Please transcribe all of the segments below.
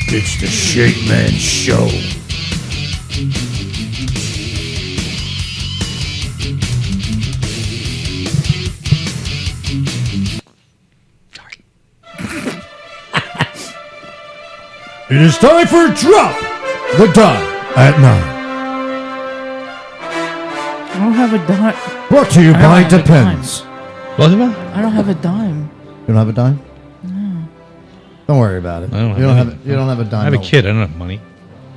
It's the Shakeman Show. It is time for Drop the Dime at 9. I don't have a dime. Brought to you by Depends. What about? I don't have a dime. You don't have a dime? No. Don't worry about it. I don't you have don't have a dime. I have a kid. I don't have money.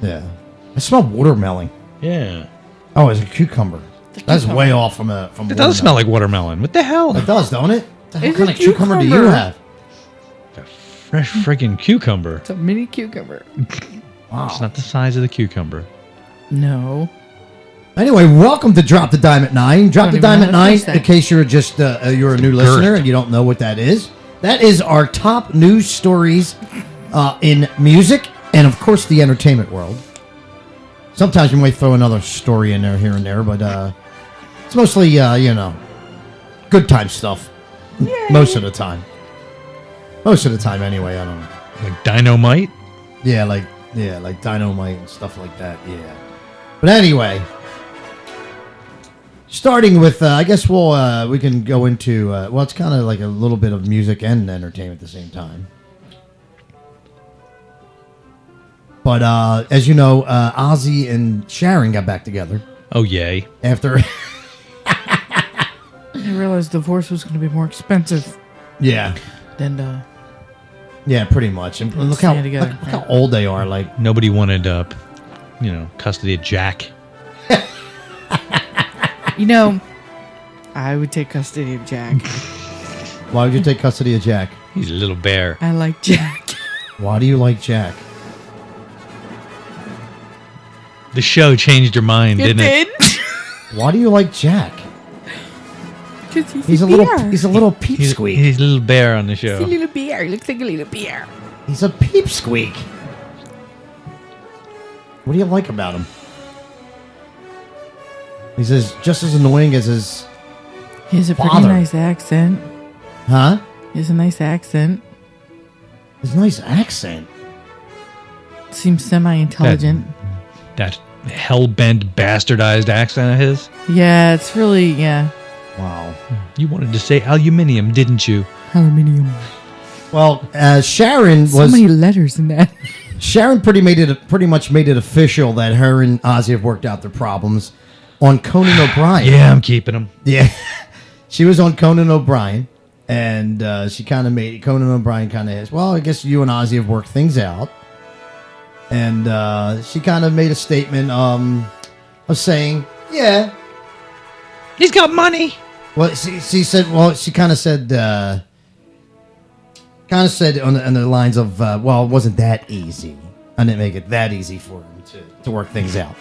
Yeah. I smell watermelon. Yeah. Oh, it's a cucumber. That's way off from It does smell like watermelon. What the hell? It does, don't it? What It's kind a of cucumber do you cucumber. have? A fresh freaking cucumber. It's a mini cucumber. Wow. It's not the size of the cucumber. No. Anyway, welcome to Drop the Dime at 9. Drop Don't the even Dime know at how to 9, finish that. in case you're just you're a new listener and you don't know what that is. That is our top news stories in music and, of course, the entertainment world. Sometimes we might throw another story in there here and there, but it's mostly, good time stuff. Most of the time. Most of the time, anyway. I don't know. Like dynamite? Yeah, like dynamite and stuff like that. Yeah. But anyway, starting with, I guess we can go into, it's kind of like a little bit of music and entertainment at the same time. But as you know, Ozzy and Sharon got back together Oh, yay. after. I realized divorce was going to be more expensive Yeah, than yeah, pretty much. And look Staying together. look how old they are. Like, Nobody wanted, custody of Jack. I would take custody of Jack. why would you take custody of Jack? He's a little bear. I like Jack. Why do you like Jack? The show changed your mind, didn't it? Why do you like Jack? Because He's a little peep He's squeak. a little bear on the He's a show. little bear. He looks like a little bear. He's a peep squeak. What do you like about him? He's just as annoying as his... He has a pretty Father. nice accent. Huh? He has a nice accent. His nice accent. Seems semi-intelligent. That hell-bent, bastardized accent of his. Yeah, it's really, Wow. You wanted to say aluminium, didn't you? Aluminium. Well, Sharon So was... many letters in that. Sharon pretty much made it official that her and Ozzy have worked out their problems on Conan O'Brien. Yeah, I'm keeping him. Yeah. She was on Conan O'Brien, and she kind of made... Conan O'Brien kind of asked, well, I guess you and Ozzy have worked things out. And she kind of made a statement of saying, yeah. He's got money. Well, she said, well, she kind of said on the lines of, well, it wasn't that easy. I didn't make it that easy for him to work things out.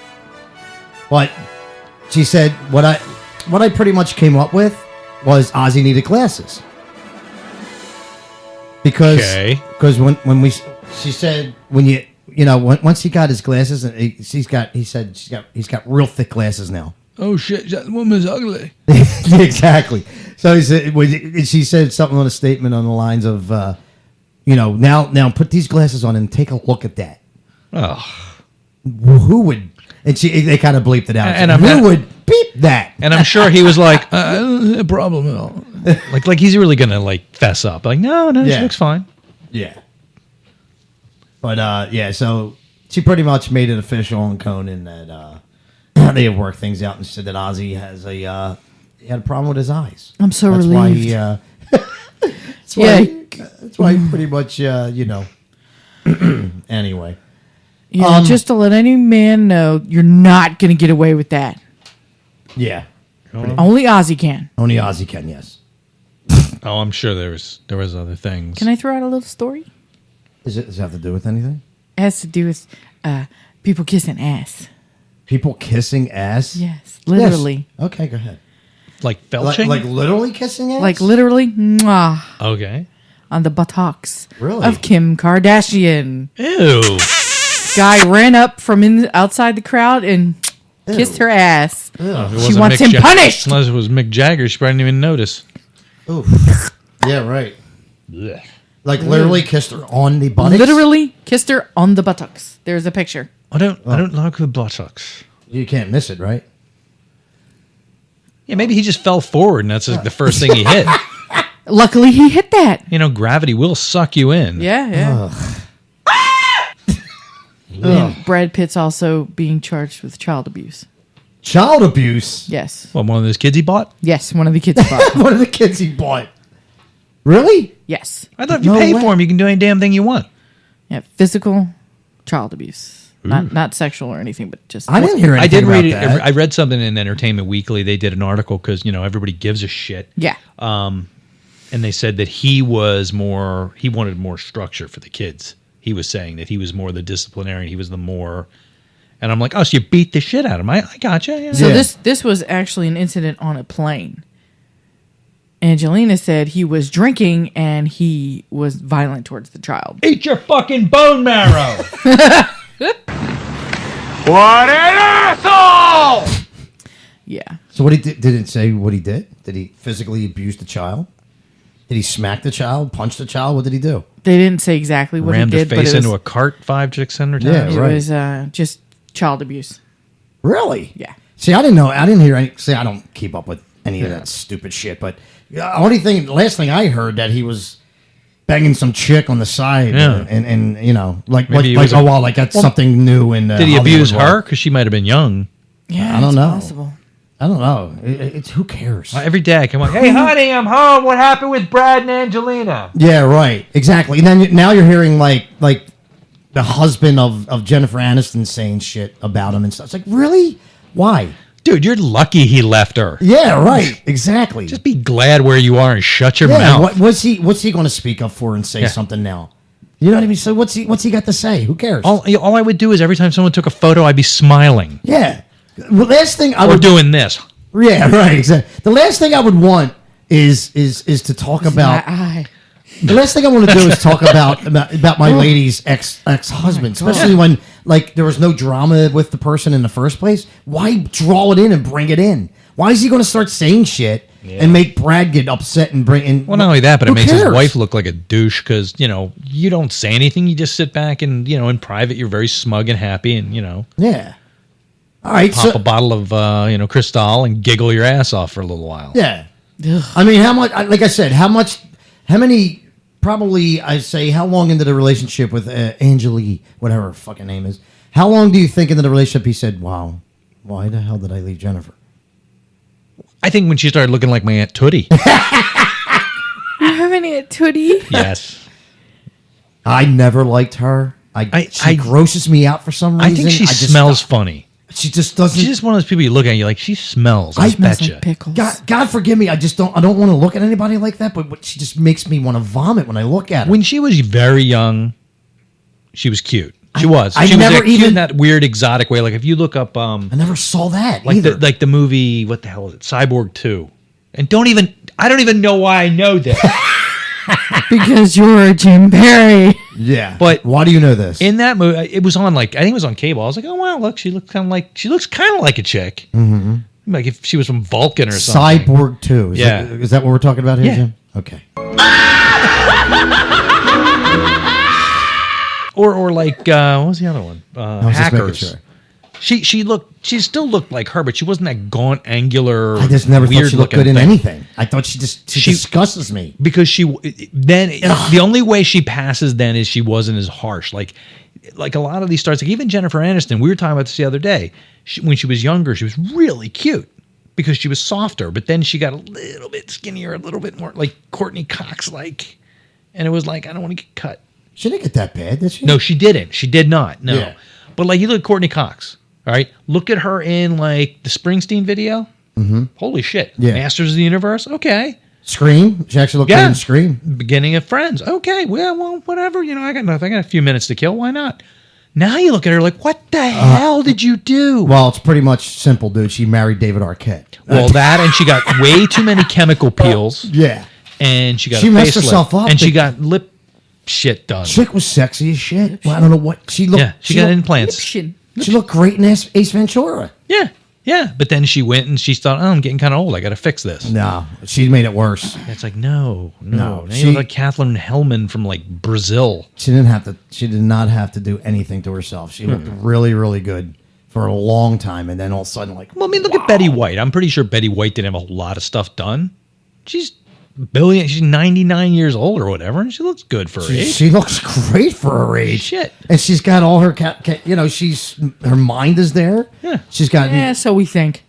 But she said, what I pretty much came up with was Ozzy needed glasses. Because she said when once he got his glasses, and he's got real thick glasses now. Oh shit, that woman's ugly. Exactly. So she said something on a statement on the lines of, now put these glasses on and take a look at that. Oh. Who would? And they kind of bleeped it out. And who would beep that? And I'm sure he was like, a problem at all. like he's really gonna fess up. Like, no, Yeah. she looks fine. Yeah. But so she pretty much made it official on Conan that they have worked things out and said that Ozzy has he had a problem with his eyes. I'm so That's relieved. That's why he pretty much anyway. Yeah, just to let any man know, you're not going to get away with that. Yeah. Only Ozzy can. Only Ozzy can, yes. Oh, I'm sure there was other things. Can I throw out a little story? Does it have to do with anything? It has to do with people kissing ass. People kissing ass? Yes, literally. Yes. Okay, go ahead. Like felching? Like literally kissing ass? Like literally, mwah, Okay. on the buttocks Really? of Kim Kardashian. Ew. Guy ran up from outside the crowd and kissed her ass. Oh, if it She wasn't wants Mick him Ja- punished. Unless it was Mick Jagger, she probably didn't even notice. Oof. Yeah, right. Blech. Like literally kissed her on the buttocks? Literally kissed her on the buttocks. There's a picture. I don't like the buttocks. You can't miss it, right? Yeah, maybe he just fell forward and that's like the first thing he hit. Luckily, he hit that. You know, gravity will suck you in. Yeah. And Brad Pitt's also being charged with child abuse. Child abuse? Yes. What, one of those kids he bought? Yes, one of the kids bought. One of the kids he bought. Really? Yes. I thought if you No pay way. for him, you can do any damn thing you want. Yeah, physical child abuse. Not sexual or anything, but just... I didn't hear anything I did read about it. that. I read something in Entertainment Weekly. They did an article because, you know, everybody gives a shit. Yeah. And they said that he wanted more structure for the kids. He was saying that he was more the disciplinarian. He was the more... And I'm like, oh, so you beat the shit out of him. I gotcha. Yeah. So Yeah. this was actually an incident on a plane. Angelina said he was drinking and he was violent towards the child. Eat your fucking bone marrow. What an asshole! Yeah. So what he did it say what he did? Did he physically abuse the child? Did he smack the child, punch the child? What did he do? They didn't say exactly what Rammed he her did, but face it was, into a cart 5, 600 Yeah, times. it right. was just child abuse. Really? Yeah. See, I didn't know. I didn't hear any. See, I don't keep up with any of that stupid shit. But the last thing I heard that he was banging some chick on the side, Yeah. and you know, like Maybe he was like that's something new. In Did he Hollywood abuse world. her? Because she might have been young. Yeah, I don't it's know. possible. I don't know. It's who cares? Every day I come on, hey, honey, I'm home. What happened with Brad and Angelina? Yeah, right. Exactly. And then now you're hearing like the husband of Jennifer Aniston saying shit about him and stuff. It's like, really? Why? Dude, you're lucky he left her. Yeah, right. Exactly. Just be glad where you are and shut your yeah. mouth. What's he going to speak up for and say something now? You know what I mean? So what's he got to say? Who cares? All I would do is every time someone took a photo, I'd be smiling. Yeah. Well, last thing I Or would doing this. Yeah, right. Exactly. The last thing I would want is to talk about. My eye. The last thing I want to do is talk about my lady's ex-husband, especially when like there was no drama with the person in the first place. Why draw it in and bring it in? Why is he going to start saying shit and make Brad get upset and bring in? Well, not only that, but it Who makes his cares? wife look like a douche because, you know, you don't say anything. You just sit back and, you know, in private, you're very smug and happy and, you know, Yeah. All right. pop a bottle of, Cristal and giggle your ass off for a little while. Yeah. I mean, how much? Like I said, how many? Probably, I say, how long into the relationship with Angelique, whatever her fucking name is? How long do you think into the relationship he said, "Wow, why the hell did I leave Jennifer?" I think when she started looking like my Aunt Tootie. You have any at Tootie? Yes. I never liked her. She grosses me out for some reason. I think she smells funny. She just doesn't. She's just one of those people you look at and you're like, she smells. I Smells betcha. like pickles. God forgive me. I don't want to look at anybody like that. But she just makes me want to vomit when I look at her. When she was very young, she was cute. She was. I She was never like, cute even- in that weird exotic way. Like if you look up I never saw that like either. the movie, what the hell is it? Cyborg 2. And I don't even know why I know that. Because you're Jim Perry. yeah. But why do you know this? in that movie, it was on I think it was on cable. I was like, oh wow, look, she looks kind of like a chick. Mm-hmm. Like if she was from Vulcan or something. Cyborg 2. Yeah. Is that what we're talking about here, Yeah. Jim? Okay. Or like what was the other one? I was just making Hackers. sure. She still looked like her, but she wasn't that gaunt, angular. I just never thought weird she looked looking good in thing. anything. I thought she disgustes me. Because the only way she passes then is she wasn't as harsh. Like a lot of these stars, like even Jennifer Aniston, we were talking about this the other day. When she was younger, she was really cute because she was softer, but then she got a little bit skinnier, a little bit more like Courtney Cox like, and it was like, I don't want to get cut. She didn't get that bad, did she? No, she didn't. She did not. No. Yeah. But like you look at Courtney Cox, all right? Look at her in like the Springsteen video. Mm-hmm. Holy shit. Yeah. Masters of the Universe. Okay. Scream? She actually looked good in Scream. Beginning of Friends. Okay. Well, whatever. You know, I got nothing. I got a few minutes to kill. Why not? Now you look at her like, what the hell did you do? Well, it's pretty much simple, dude. She married David Arquette. Well, that and she got way too many chemical peels. Yeah. And she got She a messed facelift, herself up. and she got lip shit done. Chick was sexy as shit. Well, I don't know what she looked. Yeah, she got implants. She looked great in Ace Ventura. Yeah. Yeah, but then she went and she thought, I'm getting kind of old. I got to fix this. No, she made it worse. It's like, no. Now she- you look like Catherine Hellman from like Brazil. She didn't have to. She did not have to do anything to herself. She looked really, really good for a long time, and then all of a sudden, like, Well, I mean, look at Betty White. I'm pretty sure Betty White didn't have a lot of stuff done. She's 99 years old or whatever, and she looks good for her age. she looks great for her age. Shit. And she's got all her, her mind is there. Yeah. She's got. Yeah, so we think.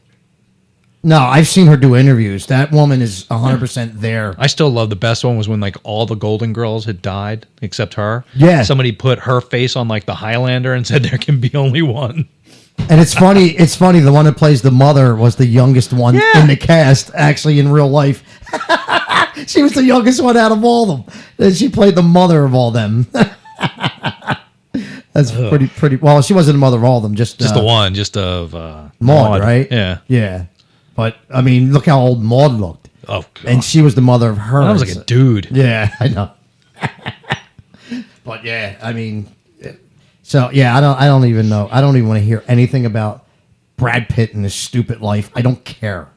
No, I've seen her do interviews. That woman is 100% there. I still love the best one was when like all the Golden Girls had died except her. Yeah. Somebody put her face on like the Highlander and said there can be only one. And it's funny. It's funny. The one that plays the mother was the youngest one Yeah. in the cast, actually, in real life. She was the youngest one out of all of them. And she played the mother of all them. That's pretty. Well, she wasn't the mother of all of them. Just Just the one, just of Maud, right? Yeah. Yeah. But I mean, look how old Maud looked. Oh, God. And she was the mother of her. That was like a dude. Yeah, I know. But yeah, I mean, so yeah, I don't even know. I don't even want to hear anything about Brad Pitt and his stupid life. I don't care.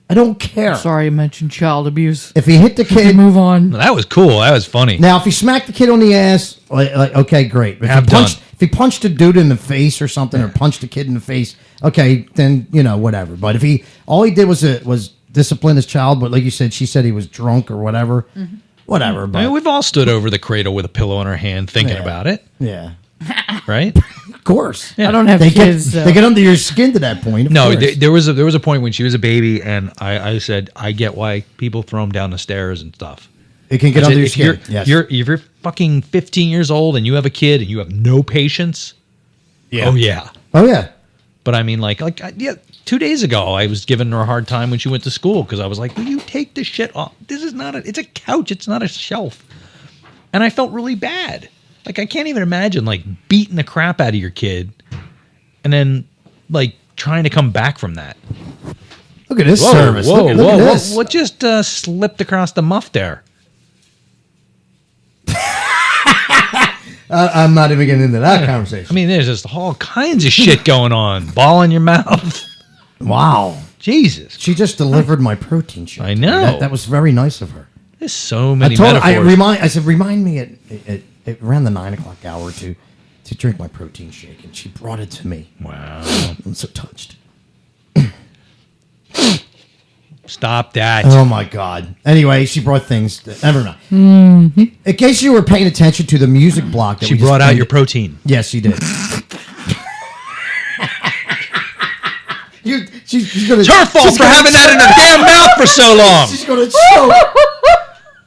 I don't care. Sorry, I mentioned child abuse. If he hit the kid, Move on. That was cool. That was funny. now if he smacked the kid on the ass, like okay, great. But if he punched a dude in the face or something, or punched a kid in the face, okay, then whatever. But if all he did was discipline his child, but like you said, she said he was drunk or whatever, whatever. But I mean, we've all stood over the cradle with a pillow in our hand thinking Yeah. about it, yeah, right? of course. I don't have They kids. get they get under your skin to that point. Of No, course. there was a point when she was a baby, and I said I get why people throw them down the stairs and stuff. It can get I under said, your if skin. Yes. if you're fucking 15 years old and you have a kid and you have no patience, oh yeah. Oh yeah. But I mean, like 2 days ago, I was giving her a hard time when she went to school because I was like, "Will you take this shit off? This is not it's a couch. It's not a shelf." And I felt really bad. Like I can't even imagine like beating the crap out of your kid, and then like trying to come back from that. Look at this service. Look at this. What just slipped across the muff there? I'm not even getting into that conversation. I mean, there's just all kinds of shit going on. Ball in your mouth. Wow. Jesus. She just delivered my protein shake. I know. That was very nice of her. There's so many I told her, metaphors. I said, remind me at around the 9 o'clock hour to drink my protein shake, and she brought it to me. Wow. I'm so touched. Stop that. Oh my God. Anyway, she brought things. Never mind. In case you were paying attention to the music block, that She we just brought out played- your protein. Yes, she did. She's gonna. It's her fault for having that in her damn mouth for so long. She's gonna choke.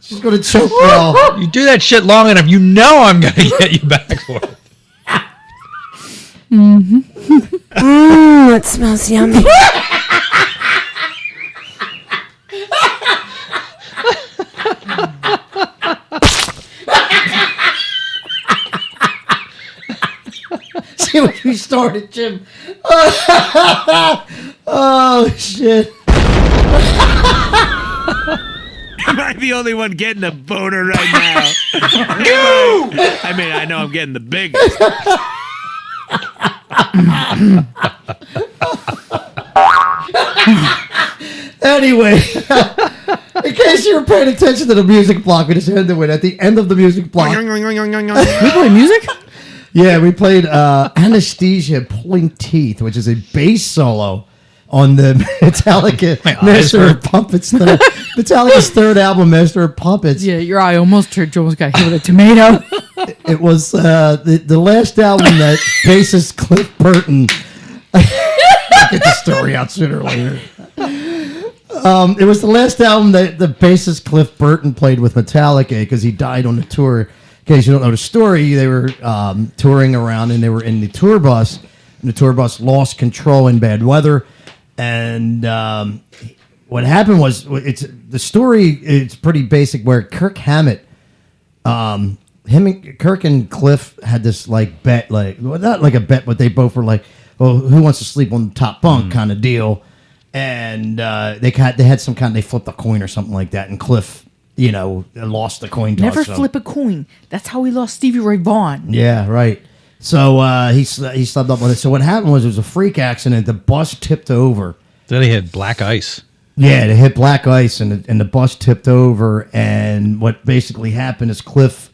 She's gonna choke now. You do that shit long enough, you know I'm going to get you back for it. It smells yummy. See what you started, Jim. Oh shit. Am I the only one getting a boner right now? I mean, I know I'm getting the biggest. Anyway, in case you were paying attention to the music block, we just ended with at the end of the music block. We play music? Yeah, we played Anesthesia Pulling Teeth, which is a bass solo on the Metallica My eyes Master of hurt. Puppets. Metallica's third album, Master of Puppets. Yeah, your eye almost hurt. You almost got hit with a tomato. It was the last album that bassist Cliff Burton. I'll get the story out sooner or later. It was the last album that the bassist Cliff Burton played with Metallica because he died on the tour. In case you don't know the story, they were touring around and they were in the tour bus. And the tour bus lost control in bad weather. And what happened was, the story. It's pretty basic. Where Kirk Hammett, Kirk and Cliff had this like bet, not like a bet, but they both were like, "Well, who wants to sleep on the top bunk?" kind of deal. And they had some kind. They flipped a coin or something like that, and Cliff, lost the coin toss. Never so- flip a coin. That's how we lost Stevie Ray Vaughan. Yeah, right. So he slept up with it. So what happened was it was a freak accident. The bus tipped over. Then he had black ice. Yeah, they hit black ice, and the bus tipped over. And what basically happened is Cliff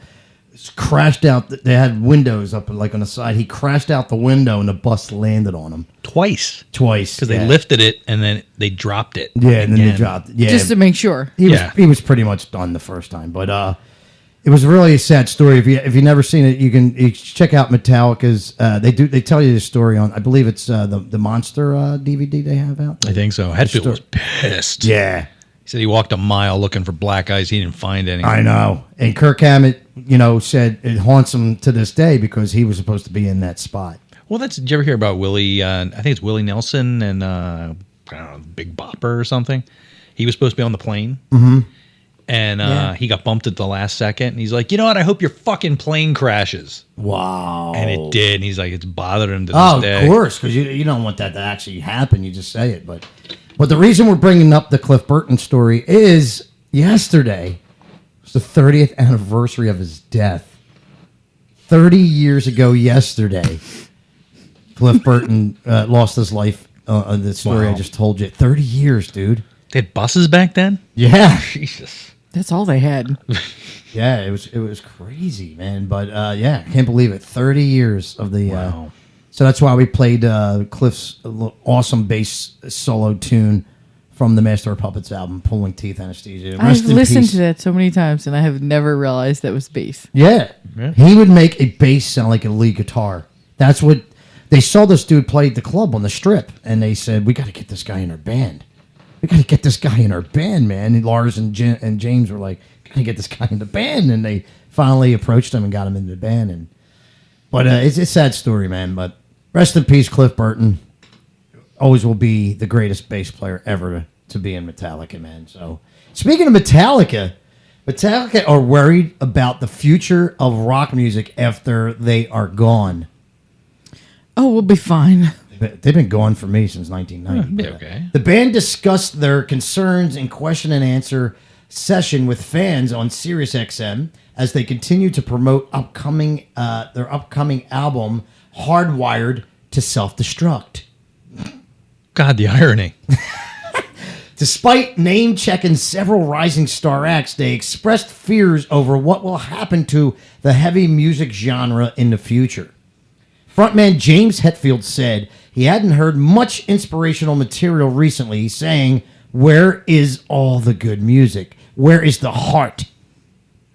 crashed out. They had windows up like on the side. He crashed out the window, and the bus landed on him Twice. because They lifted it and then they dropped it. Yeah, and then they again. dropped it. Yeah, Just to make sure. he was pretty much done the first time, but it was really a sad story. If you never seen it, you check out Metallica's. They tell you the story on. I believe it's the Monster DVD they have out. I think so. Hetfield was pissed. Yeah, He said he walked a mile looking for black ice. He didn't find any. I know. And Kirk Hammett, said it haunts him to this day because he was supposed to be in that spot. Well, did you ever hear about Willie? I think it's Willie Nelson and I don't know, Big Bopper or something. He was supposed to be on the plane. Mm-hmm. And he got bumped at the last second. And he's like, you know what? I hope your fucking plane crashes. Wow. And it did. And he's like, it's bothered him to this day. Of course, because you don't want that to actually happen. You just say it. But the reason we're bringing up the Cliff Burton story is yesterday was the 30th anniversary of his death. 30 years ago yesterday, Cliff Burton lost his life. The story I just told you. 30 years, dude. They had buses back then? Yeah. Jesus. That's all they had. Yeah, it was crazy, man. But I can't believe it. 30 years of the. Wow. So that's why we played Cliff's awesome bass solo tune from the Master of Puppets album, "Pulling Teeth Anesthesia." I've listened to that so many times, and I have never realized that was bass. Yeah, he would make a bass sound like a lead guitar. That's what they saw this dude play at the club on the Strip, and they said, "We got to get this guy in our band. We got to get this guy in our band, man." And Lars and James were like, "Can you get this guy in the band?" And they finally approached him and got him into the band. But it's a sad story, man. But rest in peace, Cliff Burton. Always will be the greatest bass player ever to be in Metallica, man. So, speaking of Metallica are worried about the future of rock music after they are gone. Oh, we'll be fine. They've been gone for me since 1990. Okay. The band discussed their concerns in question and answer session with fans on SiriusXM as they continue to promote their upcoming album, Hardwired to Self-Destruct. God, the irony. Despite name-checking several rising star acts, they expressed fears over what will happen to the heavy music genre in the future. Frontman James Hetfield said he hadn't heard much inspirational material recently, saying, "Where is all the good music? Where is the heart?"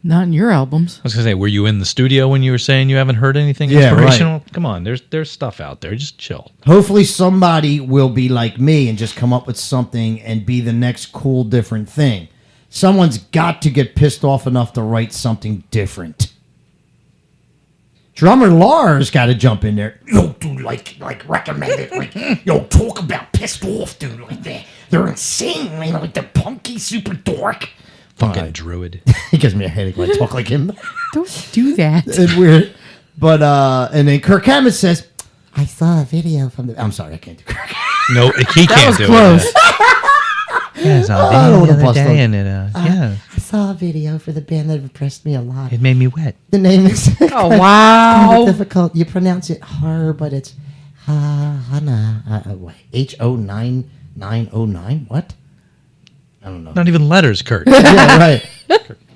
Not in your albums. I was going to say, were you in the studio when you were saying you haven't heard anything Yeah, inspirational? Come on, there's stuff out there. Just chill. Hopefully somebody will be like me and just come up with something and be the next cool, different thing. Someone's got to get pissed off enough to write something different. Drummer Lars got to jump in there. Yo, dude, like recommend it. Like, yo, talk about pissed off, dude. Like they're insane, man. Like they're punky, super dork. Fucking druid. He gives me a headache when I talk like him. Don't do that. It's weird. But and then Kirk Hammett says, "I saw a video from the." I'm sorry, I can't do Kirk. No, he can't was do close. it. Yeah, I saw I don't a wanna video the bust other day, up. and I saw a video for the band that impressed me a lot. it made me wet. The name is Oh, kind of wow. difficult. You pronounce it har, but it's Hana. H0909. What? I don't know. Not even letters, Kurt. Yeah, right.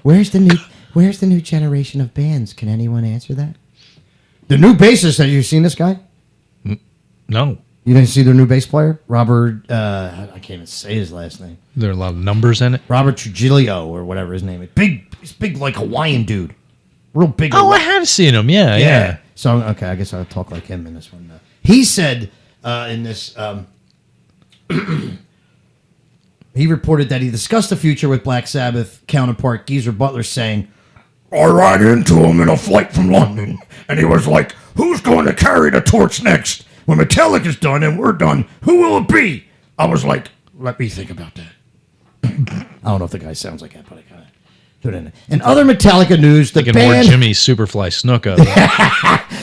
Where's the new generation of bands? Can anyone answer that? The new bassist. Have you seen this guy? No. You didn't see their new bass player, Robert? I can't even say his last name. There are a lot of numbers in it. Robert Trujillo or whatever his name is. He's big like Hawaiian dude. Real big. Oh, I have seen him. Yeah. So okay, I guess I'll talk like him in this one. He said in this. He reported that he discussed the future with Black Sabbath counterpart Geezer Butler, saying, "I ran into him in a flight from London, and he was like, 'Who's going to carry the torch next? When Metallica's done and we're done, who will it be?' I was like, 'Let me think about that.'" I don't know if the guy sounds like that, but I kind of put it in. In other Metallica news, the Thinking more band... Jimmy Superfly Snuka.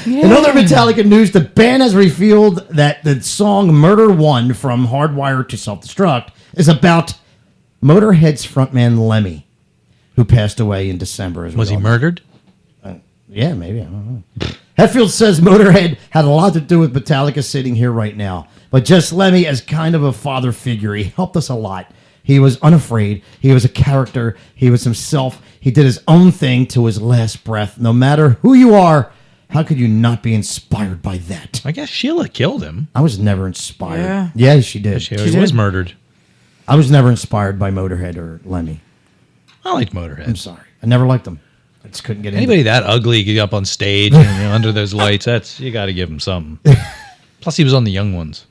In other Metallica news, the band has revealed that the song Murder One from Hardwired to Self-Destruct is about Motorhead's frontman Lemmy, who passed away in December. As Was he well. murdered? Yeah, maybe. I don't know. Hetfield says Motorhead had a lot to do with Metallica sitting here right now. But just Lemmy, as kind of a father figure, he helped us a lot. He was unafraid. He was a character. He was himself. He did his own thing to his last breath. No matter who you are, how could you not be inspired by that? I guess Sheila killed him. I was never inspired. Yeah. Yeah, she did. She was murdered. I was never inspired by Motorhead or Lemmy. I liked Motorhead. I'm sorry. I never liked them. I just couldn't get into Anybody that ugly get up on stage and, under those lights, that's you got to give him something. Plus, he was on the Young Ones.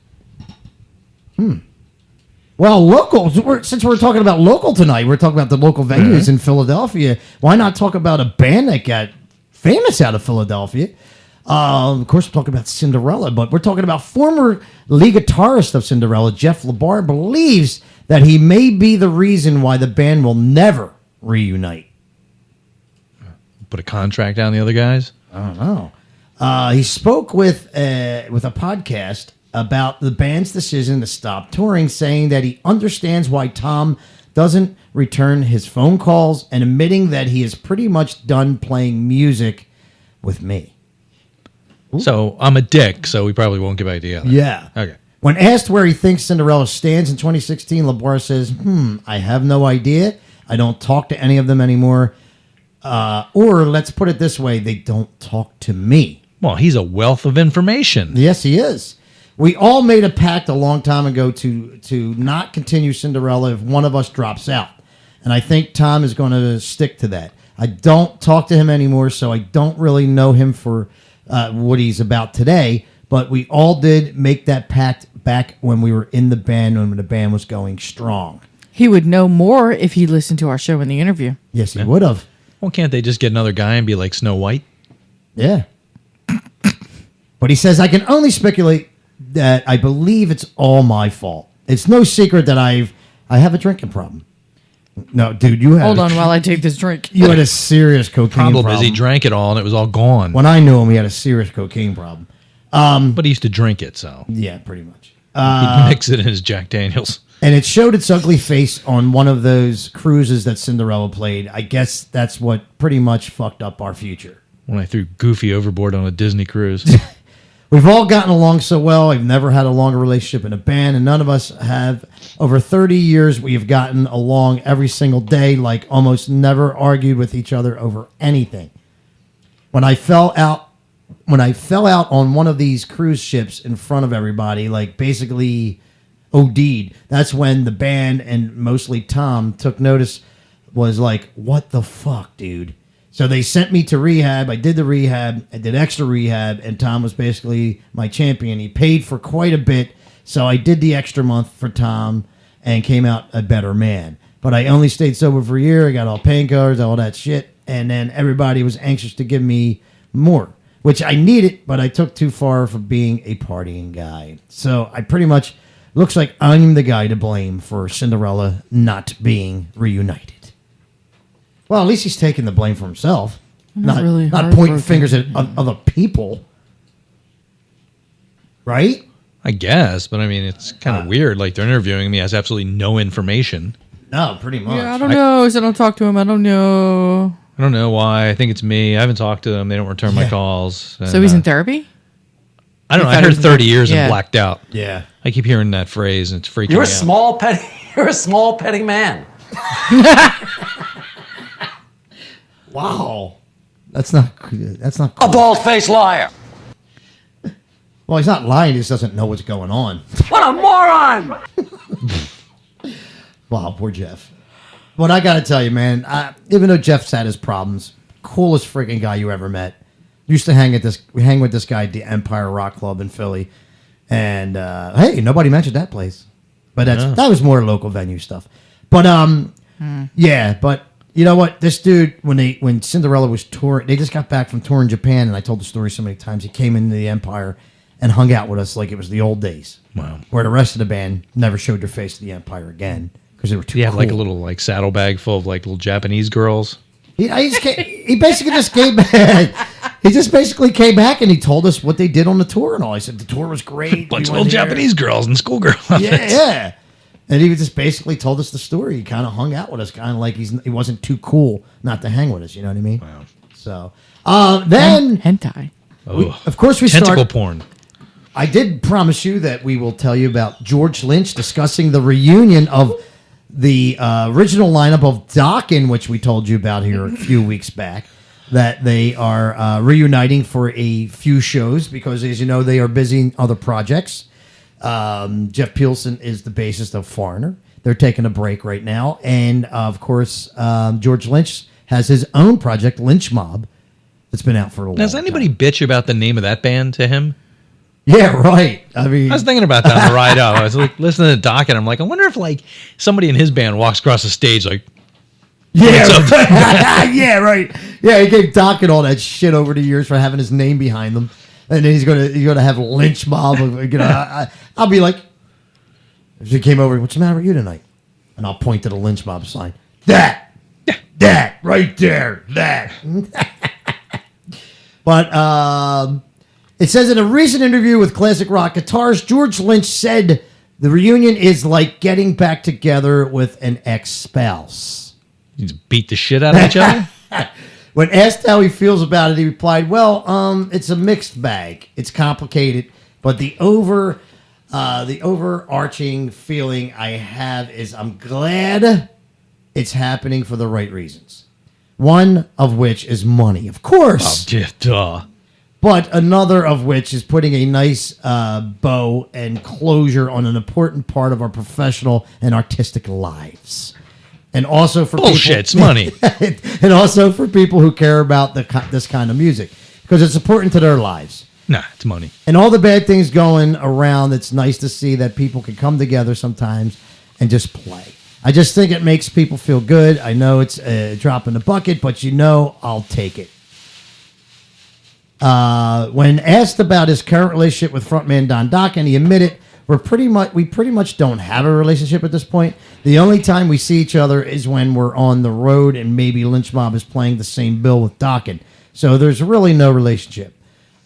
Well, local. Since we're talking about local tonight, we're talking about the local venues in Philadelphia. Why not talk about a band that got famous out of Philadelphia? Of course, we're talking about Cinderella, but we're talking about former lead guitarist of Cinderella, Jeff LaBar, believes that he may be the reason why the band will never reunite. Put a contract down the other guys. I don't know. He spoke with a podcast about the band's decision to stop touring, saying that he understands why Tom doesn't return his phone calls and admitting that he is pretty much done playing music with me. So I'm a dick, so we probably won't get back together. Yeah. Okay. When asked where he thinks Cinderella stands in 2016, LaBar says, I have no idea. I don't talk to any of them anymore. Or let's put it this way, they don't talk to me. Well, he's a wealth of information. Yes, he is. We all made a pact a long time ago to not continue Cinderella if one of us drops out. And I think Tom is going to stick to that. I don't talk to him anymore, so I don't really know him for what he's about today. But we all did make that pact back when we were in the band, when the band was going strong. He would know more if he listened to our show in the interview. Yes, he would have. Well, can't they just get another guy and be like Snow White? Yeah. But he says, I can only speculate that I believe it's all my fault. It's no secret that I have a drinking problem. No, dude, you had Hold on while I take this drink. You had a serious cocaine Problem problem. is he drank it all and it was all gone. When I knew him, he had a serious cocaine problem. But he used to drink it, so Yeah, pretty much. he'd mix it in his Jack Daniels. And it showed its ugly face on one of those cruises that Cinderella played. I guess that's what pretty much fucked up our future. When I threw Goofy overboard on a Disney cruise. We've all gotten along so well. I've never had a longer relationship in a band, and none of us have. Over 30 years, we have gotten along every single day, like almost never argued with each other over anything. When I fell out on one of these cruise ships in front of everybody, like basically OD'd, that's when the band and mostly Tom took notice, was like, what the fuck, dude? So they sent me to rehab. I did the rehab. I did extra rehab, and Tom was basically my champion. He paid for quite a bit, so I did the extra month for Tom and came out a better man. But I only stayed sober for a year. I got all painkillers, all that shit, and then everybody was anxious to give me more, which I needed, but I took too far for being a partying guy. So I pretty much looks like I'm the guy to blame for Cinderella not being reunited. Well, at least he's taking the blame for himself. Not pointing heartbroken. fingers at other people. Right? I guess, but I mean, it's kind of weird. Like, they're interviewing me, has absolutely no information. No, pretty much. Yeah, I don't know. So I don't talk to him. I don't know. I don't know why. I think it's me. I haven't talked to them. They don't return my calls. So he's in therapy? I don't know. I thought he heard was in 30 therapy. years Yeah. and blacked out. Yeah. I keep hearing that phrase, and it's freaking You're me a small petty. You're a small petty man. Wow. That's not cool. A bald-faced liar. Well, he's not lying. He just doesn't know what's going on. What a moron! Wow, poor Jeff. But I got to tell you, man, even though Jeff's had his problems, coolest freaking guy you ever met. Used to hang with this guy at the Empire Rock Club in Philly. And, hey, nobody mentioned that place. But that was more local venue stuff. But, yeah, but you know what? This dude, when Cinderella was touring, they just got back from touring Japan, and I told the story so many times. He came into the Empire and hung out with us like it was the old days. Wow. Where the rest of the band never showed their face to the Empire again because they were too Yeah, cool. like a little saddlebag full of like little Japanese girls. He basically just came back. He just basically came back and he told us what they did on the tour and all. He said the tour was great. Bunch of We little went there. Japanese girls and schoolgirl Yeah, outfits. yeah. And he just basically told us the story. He kind of hung out with us, kind of like he wasn't too cool not to hang with us. You know what I mean? Wow. So then Hentai. Of course, we Tentacle start. porn. I did promise you that we will tell you about George Lynch discussing the reunion of the original lineup of Dokken, which we told you about here a few weeks back, that they are reuniting for a few shows because, as you know, they are busy in other projects. Jeff Peelson is the bassist of Foreigner. They're taking a break right now. And, of course, George Lynch has his own project, Lynch Mob, that's been out for a while. Does anybody bitch about the name of that band to him? Yeah, right. I mean, I was thinking about that on the ride up. I was like listening to Doc, and I'm like, I wonder if like somebody in his band walks across the stage like, yeah, yeah, right. Yeah, he gave Dokken all that shit over the years for having his name behind them, and then he's gonna have Lynch Mob. You know, I'll be like, if he came over, what's the matter with you tonight? And I'll point to the Lynch Mob sign. That right there, that. But it says in a recent interview with Classic Rock Guitars, George Lynch said the reunion is like getting back together with an ex-spouse. you just beat the shit out of each other. When asked how he feels about it, he replied, "Well, it's a mixed bag. It's complicated, but the overarching feeling I have is I'm glad it's happening for the right reasons. One of which is money, of course." Duh. But another of which is putting a nice bow and closure on an important part of our professional and artistic lives. And also for Bullshit, it's money. and also for people who care about this kind of music. Because it's important to their lives. Nah, it's money. And all the bad things going around, it's nice to see that people can come together sometimes and just play. I just think it makes people feel good. I know it's a drop in the bucket, but I'll take it. When asked about his current relationship with frontman Don Dokken, he admitted we pretty much don't have a relationship at this point. The only time we see each other is when we're on the road and maybe Lynch Mob is playing the same bill with Dokken. So there's really no relationship.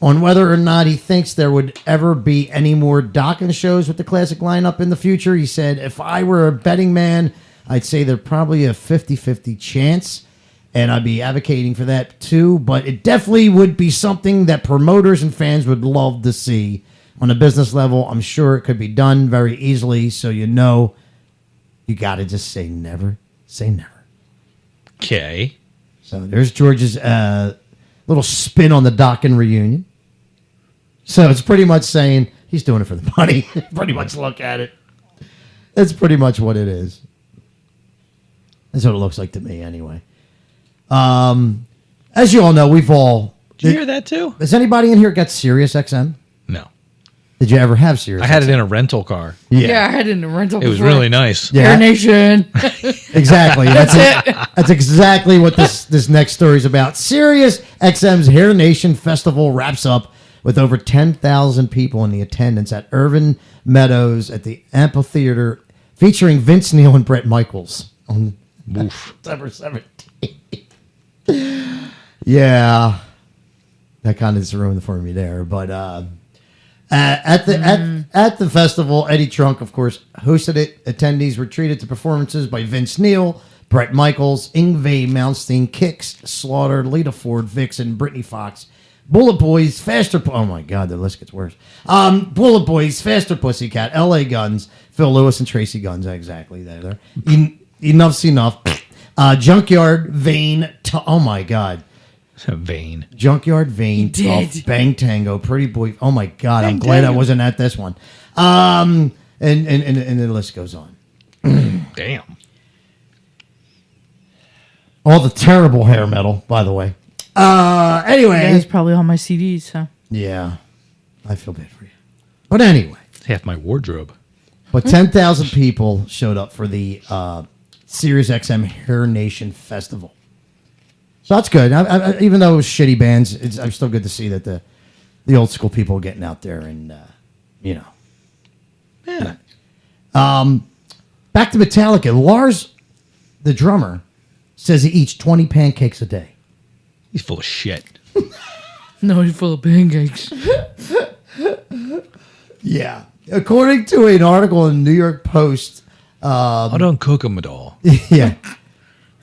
On whether or not he thinks there would ever be any more Dokken shows with the classic lineup in the future, he said, "If I were a betting man, I'd say there's probably a 50-50 chance. And I'd be advocating for that too, but it definitely would be something that promoters and fans would love to see. On a business level, I'm sure it could be done very easily, so you got to just say never say never." Okay. So there's George's little spin on the Dokken reunion. So it's pretty much saying he's doing it for the money. Pretty much look at it. That's pretty much what it is. That's what it looks like to me anyway. As you all know, Did you hear that too? Has anybody in here got Sirius XM? No. Did you ever have Sirius? I had it in a rental car. Yeah, I had it in a rental. It was before. really nice. Yeah. Air Nation. Exactly. That's exactly what this next story is about. Sirius XM's Hair Nation Festival wraps up with over 10,000 people in the attendance at Irvin Meadows at the amphitheater, featuring Vince Neil and Bret Michaels on September 17th. Yeah, that kind of just ruined it for me there. But at the festival, Eddie Trunk, of course, hosted it. Attendees were treated to performances by Vince Neil, Bret Michaels, Yngwie Malmsteen, Kix, Slaughter, Lita Ford, Vixen, Brittany Fox, Bullet Boys, Faster. Oh my God, the list gets worse. Bullet Boys, Faster Pussycat, L.A. Guns, Phil Lewis, and Tracy Guns. Exactly there. Enough's enough. Junkyard Vein. Oh my God. Vein. Junkyard Vein. Did. Bang Tango. Pretty Boy. Oh my God. Bang I'm glad Tango. I wasn't at this one. And the list goes on. Damn. All the terrible hair metal, by the way. Anyway. Yeah, it's probably on my CDs. So. Yeah. I feel bad for you. But anyway. It's half my wardrobe. But 10,000 people showed up for the Sirius XM Hair Nation Festival. So that's good. Even though it was shitty bands, it's still good to see that the old school people are getting out there and, Yeah. Back to Metallica. Lars, the drummer, says he eats 20 pancakes a day. He's full of shit. No, he's full of pancakes. Yeah. According to an article in the New York Post, I don't cook them at all. yeah,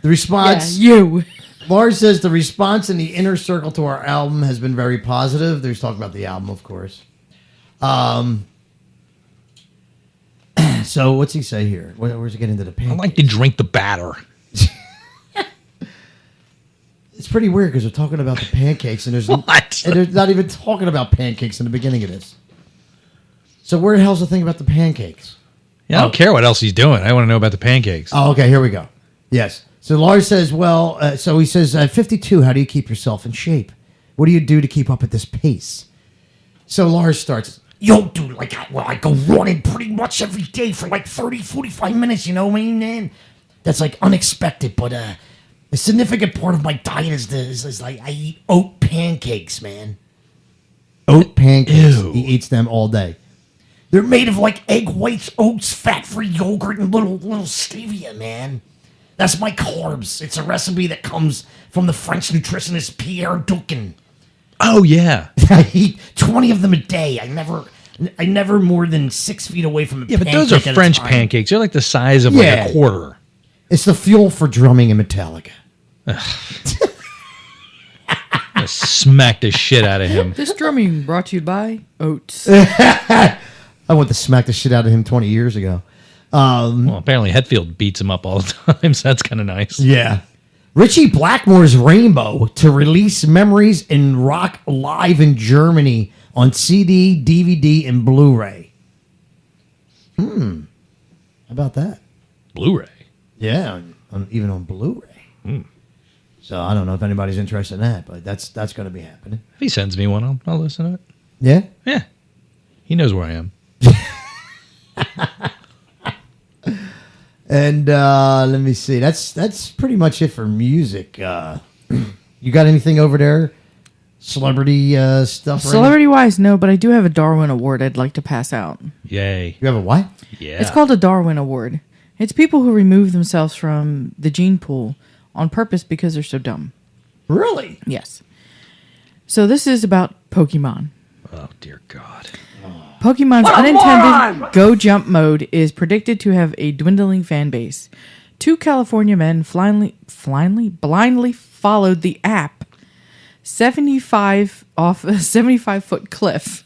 the response... Yeah, you. Lars says the response in the inner circle to our album has been very positive. There's talking about the album, of course. So what's he say here? Where's he get into the I pancakes? like to drink the batter. It's pretty weird because they're talking about the pancakes and there's What? and they're not even talking about pancakes in the beginning of this. So where the hell's the thing about the pancakes? Yeah, I don't care what else he's doing. I want to know about the pancakes. Oh, okay, here we go. Yes. So Lars says, well, so he says, at 52, how do you keep yourself in shape? What do you do to keep up at this pace? So Lars starts, yo, dude, I go running pretty much every day for like 30, 45 minutes, you know what I mean, man? That's like unexpected, but a significant part of my diet is like I eat oat pancakes, man. Oat pancakes. Ew. He eats them all day. They're made of like egg whites, oats, fat-free yogurt, and little stevia, man. That's my carbs. It's a recipe that comes from the French nutritionist Pierre Duquin. Oh, yeah. I eat 20 of them a day. I never more than 6 feet away from a Yeah, but those are pancake at a French time. pancakes. They're like the size of like a quarter. It's the fuel for drumming in Metallica. I smack the shit out of him. This drumming brought to you by Oats. I went to smack the shit out of him 20 years ago. Well, apparently Hetfield beats him up all the time, so that's kind of nice. Yeah. Richie Blackmore's Rainbow to release Memories in Rock live in Germany on CD, DVD, and Blu-ray. How about that? Blu-ray. Yeah, even on Blu-ray. So I don't know if anybody's interested in that, but that's going to be happening. If he sends me one, I'll listen to it. Yeah? Yeah. He knows where I am. And let me see. That's pretty much it for music. You got anything over there? Celebrity stuff? Celebrity-wise, no, but I do have a Darwin Award I'd like to pass out. Yay. You have a what? Yeah. It's called a Darwin Award. It's people who remove themselves from the gene pool on purpose because they're so dumb. Really? Yes. So this is about Pokemon. Oh, dear God. Pokemon's What a unintended moron! Go Jump mode is predicted to have a dwindling fan base. 2 California men blindly followed the app 75 off a 75-foot cliff.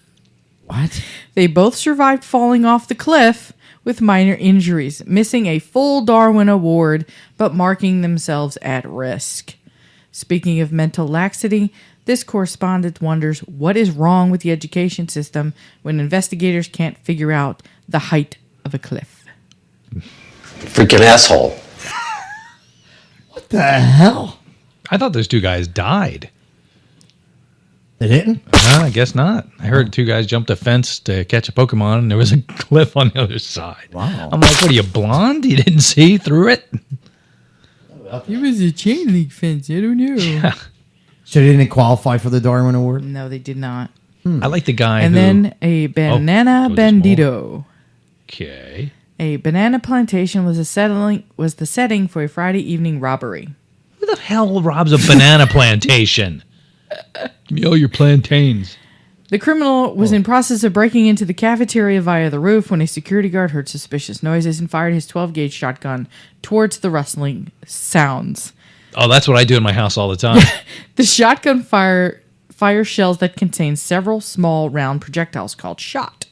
What? They both survived falling off the cliff with minor injuries, missing a full Darwin Award, but marking themselves at risk. Speaking of mental laxity, this correspondent wonders what is wrong with the education system when investigators can't figure out the height of a cliff. Freaking asshole. What the hell? I thought those 2 guys died. They didn't? I guess not. I heard 2 guys jumped a fence to catch a Pokemon, and there was a cliff on the other side. Wow. I'm like, what are you, blonde? You didn't see through it? It was a chain link fence. I don't know. So they didn't qualify for the Darwin Award? No, they did not. I like the guy And who... then a banana Oh, there's more. bandito. Okay. A banana plantation was the setting for a Friday evening robbery. Who the hell robs a banana plantation? Give me all your plantains. The criminal was in process of breaking into the cafeteria via the roof when a security guard heard suspicious noises and fired his 12-gauge shotgun towards the rustling sounds. Oh, that's what I do in my house all the time. The shotgun fire shells that contain several small round projectiles called shot.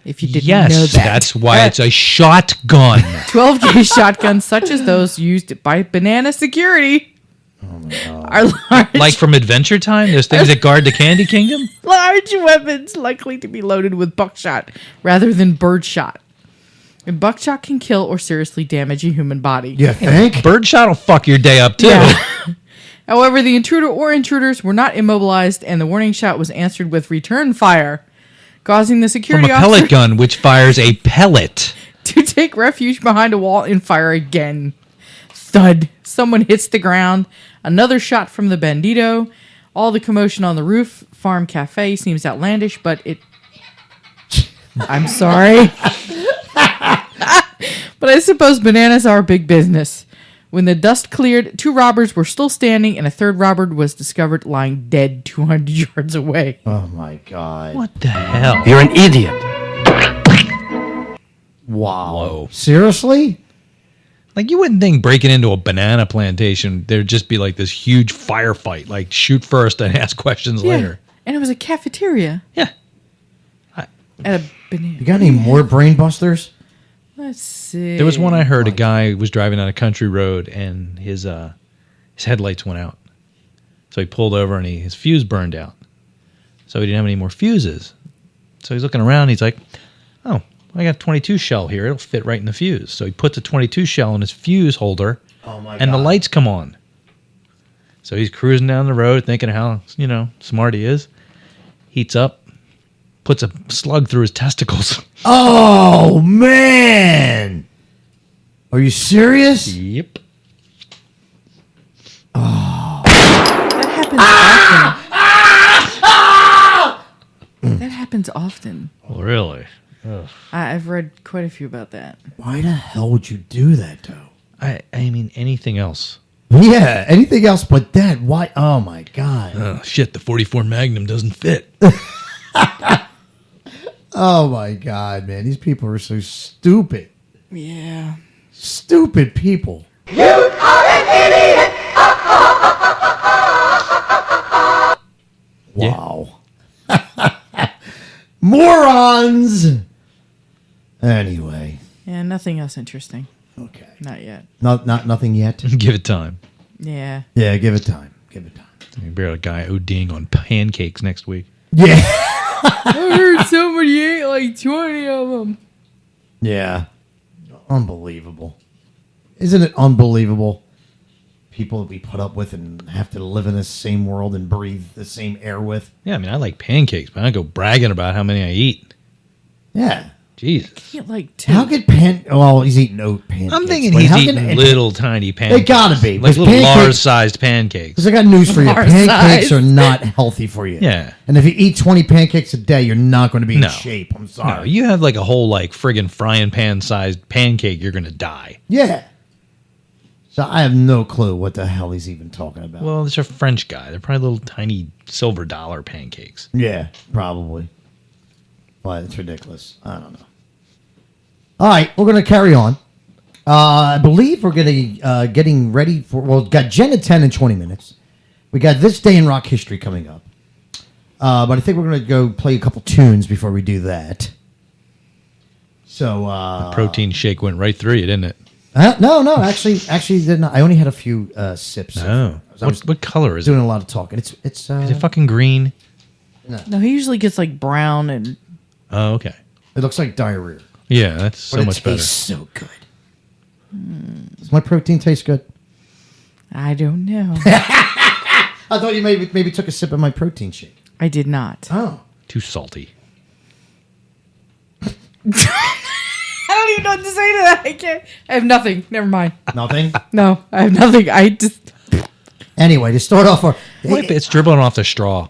If you didn't know Yes, that. that's why it's a shotgun. 12-gauge shotguns such as those used by banana security are large, Like from Adventure Time? Those things that guard the Candy Kingdom? large weapons likely to be loaded with buckshot rather than birdshot. And buckshot can kill or seriously damage a human body. You think? Birdshot will fuck your day up, too. Yeah. However, the intruder or intruders were not immobilized, and the warning shot was answered with return fire, causing the From security a officer pellet gun, which fires a pellet. to take refuge behind a wall and fire again. Thud. Someone hits the ground. Another shot from the bandito. All the commotion on the roof farm cafe seems outlandish, but it... I'm sorry. But I suppose bananas are big business. When the dust cleared, 2 robbers were still standing, and a 3rd robber was discovered lying dead 200 yards away. Oh, my God. What the hell? You're an idiot. Wow. Whoa. Seriously? Like, you wouldn't think breaking into a banana plantation, there'd just be like this huge firefight, like shoot first and ask questions later. And it was a cafeteria Yeah. at a banana. You got any more brain busters? Let's see. There was one I heard, a guy was driving on a country road and his headlights went out. So he pulled over and his fuse burned out. So he didn't have any more fuses. So he's looking around. He's like, oh, I got a 22 shell here. It'll fit right in the fuse. So he puts a 22 shell in his fuse holder, and the lights come on. So he's cruising down the road thinking how, smart he is. Heats up, puts a slug through his testicles. Oh, man. Are you serious? Yep. That happens often. That happens often. Well, really? I've read quite a few about that. Why the hell would you do that, though? I mean, anything else. Yeah, anything else but that. Why? Oh, my God. Oh, shit, the 44 Magnum doesn't fit. Oh, my God, man. These people are so stupid. Yeah. Stupid people. Wow. Morons. Anyway. Yeah, nothing else interesting. Okay. Not yet. Not nothing yet. Give it time. Yeah. Yeah, give it time. Give it time. Maybe a guy ODing on pancakes next week. Yeah. I heard somebody ate like 20 of them. Yeah. Unbelievable. Isn't it unbelievable? People that we put up with and have to live in the same world and breathe the same air with. Yeah, I mean, I like pancakes, but I don't go bragging about how many I eat. Yeah. Jesus. Eat like 2. How could well, he's eating oat pancakes. I'm thinking but he's how eating can- little tiny pancakes. They gotta be, Like because little pancakes- Lars-sized pancakes. Because I got news for you. Our Pancakes size. are not healthy for you. Yeah. And if you eat 20 pancakes a day, you're not going to be in No. shape. I'm No, sorry. you have like a whole like friggin' frying pan-sized pancake, you're going to die. Yeah. So I have no clue what the hell he's even talking about. Well, it's a French guy. They're probably little tiny silver dollar pancakes. Yeah, probably. But it's ridiculous. I don't know. All right, we're going to carry on. I believe we're getting ready for... Well, we've got Jen at 10 in 20 minutes. We got This Day in Rock History coming up. But I think we're going to go play a couple tunes before we do that. So... The protein shake went right through you, didn't it? No, actually did not. I only had a few sips. Oh. I was What color is doing it? a lot of talking. It's Is it fucking green? No, he usually gets like brown and Oh, okay. it looks like diarrhea. Yeah, that's so But it much better. tastes so good. Does my protein taste good? I don't know. I thought you maybe took a sip of my protein shake. I did not. Oh. Too salty. I don't even know what to say to that. I can't. I have nothing. Never mind. Nothing? No, I have nothing. I just. Anyway, to start off our... What if it's dribbling off the straw?